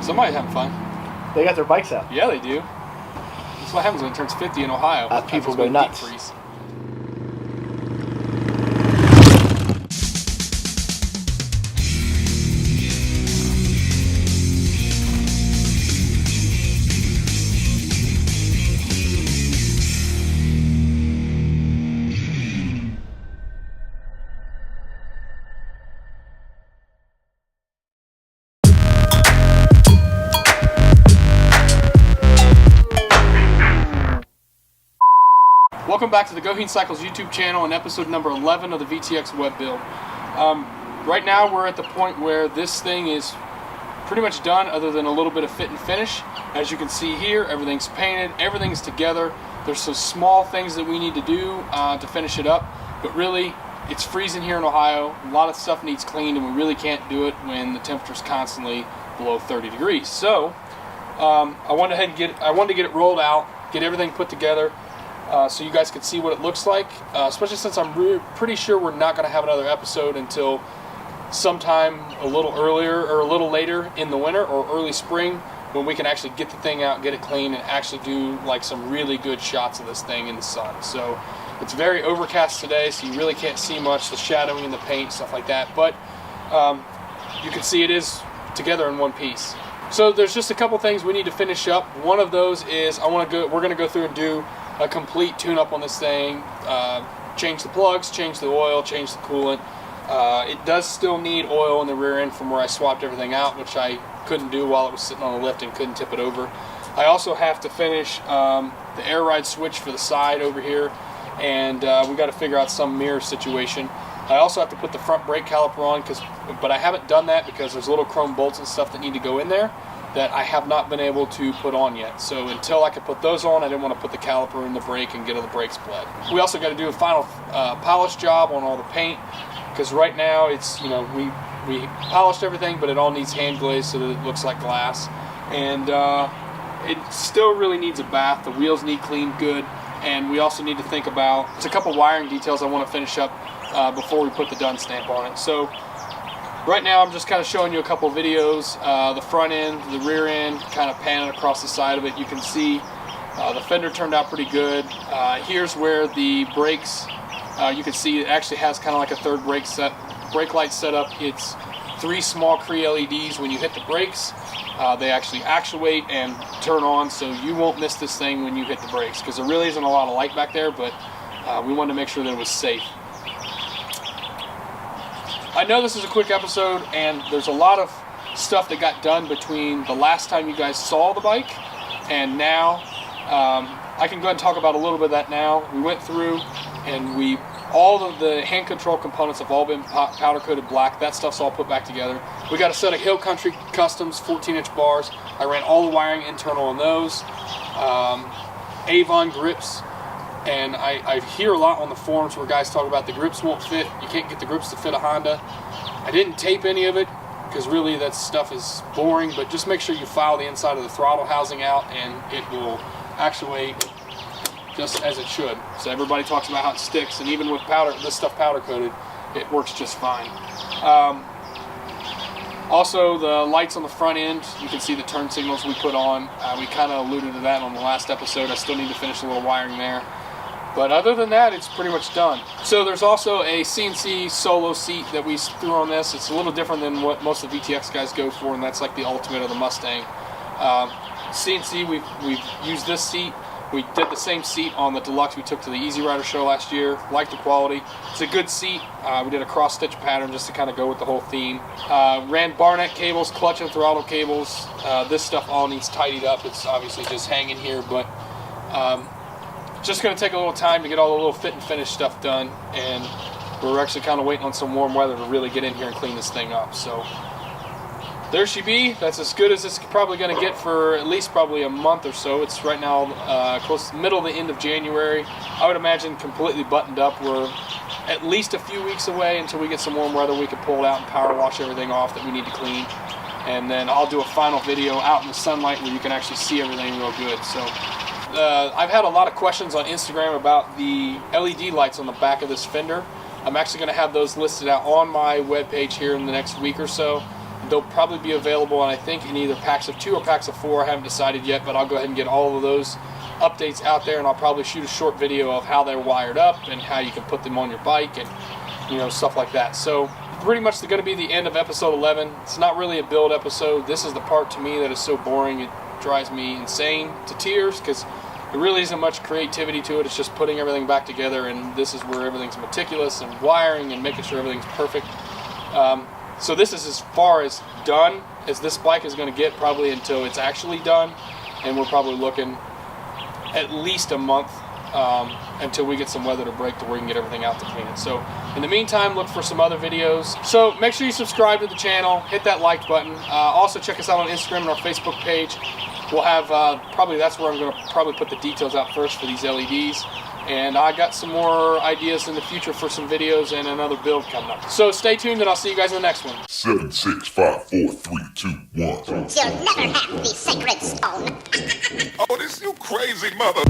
Somebody's having fun. They got their bikes out. Yeah, they do. That's what happens when it turns 50 in Ohio. People go nuts. Deep freeze. Welcome back to the Goheen Cycles YouTube channel and episode number 11 of the VTX web build. Right now we're at the point where this thing is pretty much done other than a little bit of fit and finish. As you can see here, everything's painted, everything's together. There's some small things that we need to do to finish it up, but really it's freezing here in Ohio. A lot of stuff needs cleaned and we really can't do it when the temperature's constantly below 30 degrees. So I wanted to get it rolled out, get everything put together. So you guys can see what it looks like, especially since I'm pretty sure we're not going to have another episode until sometime a little earlier or a little later in the winter or early spring, when we can actually get the thing out, get it clean, and actually do like some really good shots of this thing in the sun. So it's very overcast today, so you really can't see much, the shadowing and the paint, stuff like that, but you can see it is together in one piece. So there's just a couple things we need to finish up. One of those is we're going to go through and do a complete tune-up on this thing, change the plugs, change the oil, change the coolant. It does still need oil in the rear end from where I swapped everything out, which I couldn't do while it was sitting on the lift and couldn't tip it over. I also have to finish the air ride switch for the side over here, and we got to figure out some mirror situation. I also have to put the front brake caliper on, but I haven't done that because there's little chrome bolts and stuff that need to go in there that I have not been able to put on yet. So until I can put those on, I didn't want to put the caliper in the brake and get all the brakes bled. We also got to do a final polish job on all the paint, because right now it's, you know, we polished everything, but it all needs hand glaze so that it looks like glass. And it still really needs a bath. The wheels need cleaned good, and we also need to think about, it's a couple wiring details I want to finish up before we put the done stamp on it. So right now I'm just kind of showing you a couple videos, the front end, the rear end, kind of panning across the side of it. You can see the fender turned out pretty good. Here's where the brakes, you can see it actually has kind of like a third brake light setup. It's 3 small Cree LEDs. When you hit the brakes, they actually actuate and turn on, so you won't miss this thing when you hit the brakes, because there really isn't a lot of light back there, but we wanted to make sure that it was safe. I know this is a quick episode, and there's a lot of stuff that got done between the last time you guys saw the bike and now. I can go ahead and talk about a little bit of that now. We went through and all of the hand control components have all been powder coated black. That stuff's all put back together. We got a set of Hill Country Customs 14-inch bars. I ran all the wiring internal on those. Avon grips. And I hear a lot on the forums where guys talk about the grips won't fit. You can't get the grips to fit a Honda. I didn't tape any of it because really that stuff is boring, but just make sure you file the inside of the throttle housing out and it will actuate just as it should. So everybody talks about how it sticks, and even with this stuff powder coated, it works just fine. Also, the lights on the front end, you can see the turn signals we put on. We kind of alluded to that on the last episode. I still need to finish a little wiring there. But other than that, it's pretty much done. So there's also a CNC solo seat that we threw on this. It's a little different than what most of the VTX guys go for, and that's like the ultimate of the Mustang. CNC, we've used this seat. We did the same seat on the Deluxe we took to the Easy Rider show last year. Liked the quality. It's a good seat. We did a cross-stitch pattern just to kind of go with the whole theme. Ran Barnett cables, clutch and throttle cables. This stuff all needs tidied up. It's obviously just hanging here, but just going to take a little time to get all the little fit and finish stuff done, and we're actually kind of waiting on some warm weather to really get in here and clean this thing up. So there she be. That's as good as it's probably going to get for at least probably a month or so. It's right now close middle to the end of January. I would imagine completely buttoned up. We're at least a few weeks away until we get some warm weather. We can pull it out and power wash everything off that we need to clean, and then I'll do a final video out in the sunlight where you can actually see everything real good. So I've had a lot of questions on Instagram about the LED lights on the back of this fender. I'm actually going to have those listed out on my webpage here in the next week or so. They'll probably be available, and I think in either packs of 2 or packs of 4. I haven't decided yet, but I'll go ahead and get all of those updates out there, and I'll probably shoot a short video of how they're wired up and how you can put them on your bike and, you know, stuff like that. So pretty much going to be the end of episode 11. It's not really a build episode. This is the part to me that is so boring. It drives me insane to tears because there really isn't much creativity to it. It's just putting everything back together, and this is where everything's meticulous and wiring and making sure everything's perfect. So this is as far as done as this bike is going to get, probably until it's actually done, and we're probably looking at least a month until we get some weather to break to where we can get everything out to clean it. So in the meantime, look for some other videos. So make sure you subscribe to the channel, hit that like button. Also check us out on Instagram and our Facebook page. We'll have probably, that's where I'm going to probably put the details out first for these LEDs. And I got some more ideas in the future for some videos and another build coming up. So stay tuned, and I'll see you guys in the next one. 7, 6, 5, 4, 3, 2, 1. You'll never have the sacred stone. Oh, this you crazy mother.